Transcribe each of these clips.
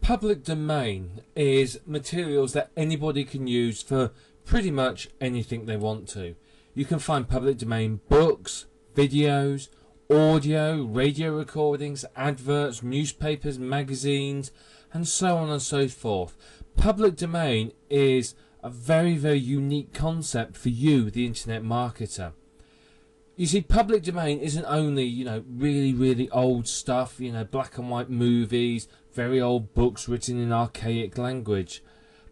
Public domain is materials that anybody can use for pretty much anything they want to. You can find public domain books, videos, audio, radio recordings, adverts, newspapers, magazines, and so on and so forth. Public domain is a very, very unique concept for you, the internet marketer. You see, public domain isn't only, really, really old stuff, black and white movies, very old books written in archaic language.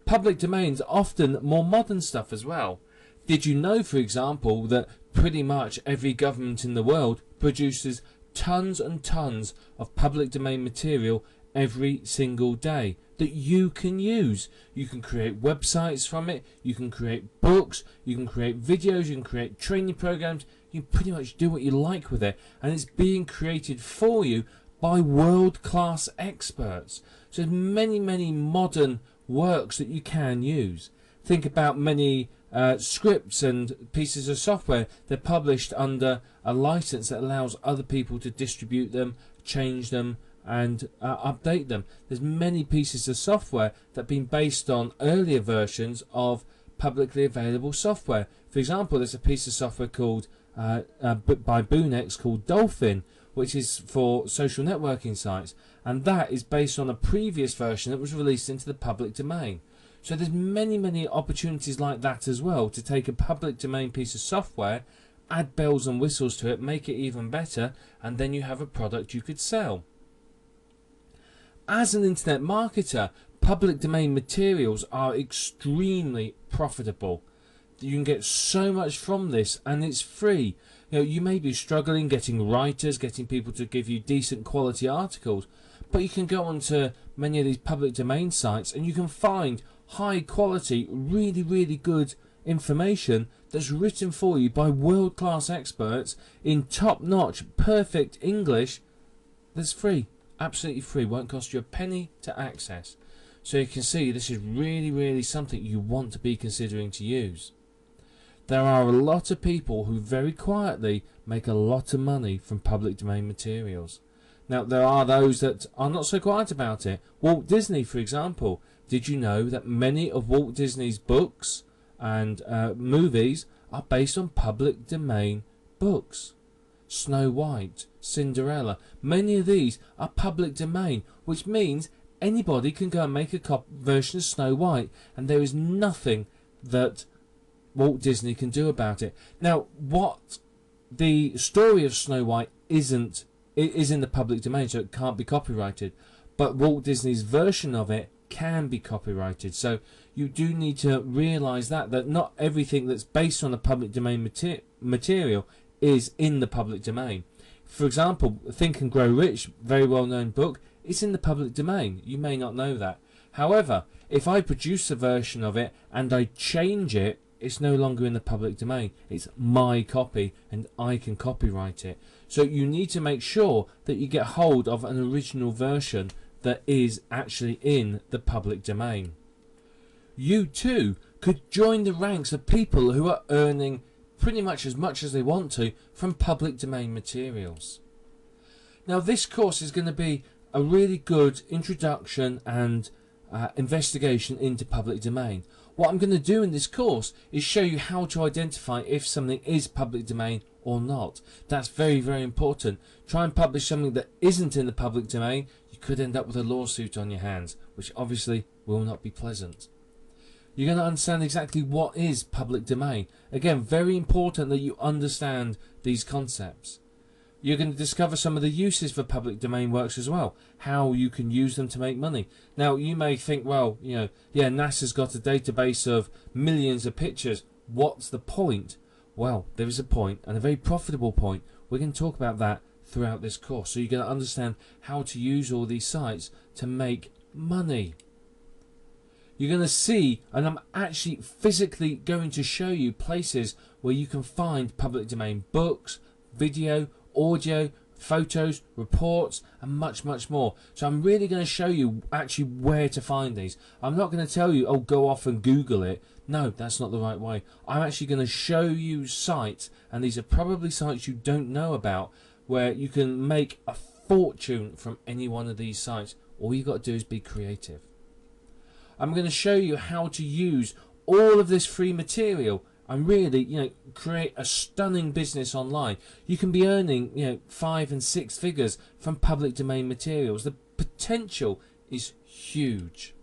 Public domain's often more modern stuff as well. Did you know, for example, that pretty much every government in the world produces tons and tons of public domain material every single day that you can use? You can create websites from it, you can create books, you can create videos, you can create training programs, you can pretty much do what you like with it, and it's being created for you by world-class experts. So there's many modern works that you can use. Think about many scripts and pieces of software. They're published under a license that allows other people to distribute them, change them, and update them. There's many pieces of software that have been based on earlier versions of publicly available software. For example, there's a piece of software called by Boonex called Dolphin, which is for social networking sites, and that is based on a previous version that was released into the public domain. So there's many opportunities like that as well, to take a public domain piece of software, add bells and whistles to it, make it even better, and then you have a product you could sell. As an internet marketer, public domain materials are extremely profitable. You can get so much from this, and it's free. You may be struggling getting writers, getting people to give you decent quality articles, but you can go onto many of these public domain sites and you can find high quality, really good information that's written for you by world-class experts in top-notch, perfect English. That's free, absolutely free, won't cost you a penny to access. So you can see this is really something you want to be considering to use. There are a lot of people who very quietly make a lot of money from public domain materials. Now, there are those that are not so quiet about it. Walt Disney, for example. Did you know that many of Walt Disney's books and movies are based on public domain books? Snow White, Cinderella, many of these are public domain, which means anybody can go and make a version of Snow White, and there is nothing that Walt Disney can do about it. Now, what the story of Snow White is in the public domain, so it can't be copyrighted, but Walt Disney's version of it can be copyrighted. So you do need to realise that not everything that's based on a public domain material is in the public domain. For example, Think and Grow Rich, very well known book, it's in the public domain. You may not know that. However, if I produce a version of it and I change it, it's no longer in the public domain. It's my copy and I can copyright it. So you need to make sure that you get hold of an original version that is actually in the public domain. You too could join the ranks of people who are earning pretty much as they want to from public domain materials. Now, this course is going to be a really good introduction and investigation into public domain. What I'm going to do in this course is show you how to identify if something is public domain or not. That's very important. Try and publish something that isn't in the public domain, you could end up with a lawsuit on your hands, which obviously will not be pleasant. You're going to understand exactly what is public domain. Again, very important that you understand these concepts. You're going to discover some of the uses for public domain works as well, how you can use them to make money. Now, you may think, well, yeah, NASA's got a database of millions of pictures. What's the point? Well, there is a point, and a very profitable point. We're going to talk about that throughout this course. So you're going to understand how to use all these sites to make money. You're going to see, and I'm actually physically going to show you places where you can find public domain books, video, audio, photos, reports, and much more. So I'm really going to show you actually where to find these. I'm not going to tell you, oh, go off and Google it. No, that's not the right way. I'm actually going to show you sites, and these are probably sites you don't know about, where you can make a fortune from any one of these sites All you got to do is be creative. I'm going to show you how to use all of this free material and really, create a stunning business online. You can be earning, 5 and 6 figures from public domain materials. The potential is huge.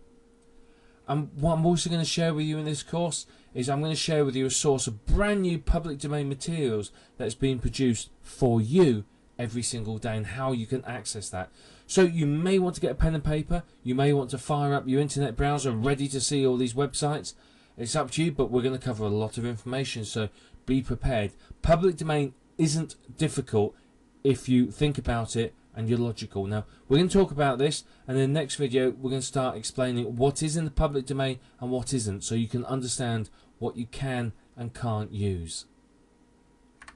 And what I'm also going to share with you in this course is I'm going to share with you a source of brand new public domain materials that's being produced for you every single day and how you can access that. So you may want to get a pen and paper. You may want to fire up your internet browser ready to see all these websites. It's up to you, but we're going to cover a lot of information, so be prepared. Public domain isn't difficult if you think about it and you're logical. Now, we're going to talk about this, and in the next video, we're going to start explaining what is in the public domain and what isn't, so you can understand what you can and can't use.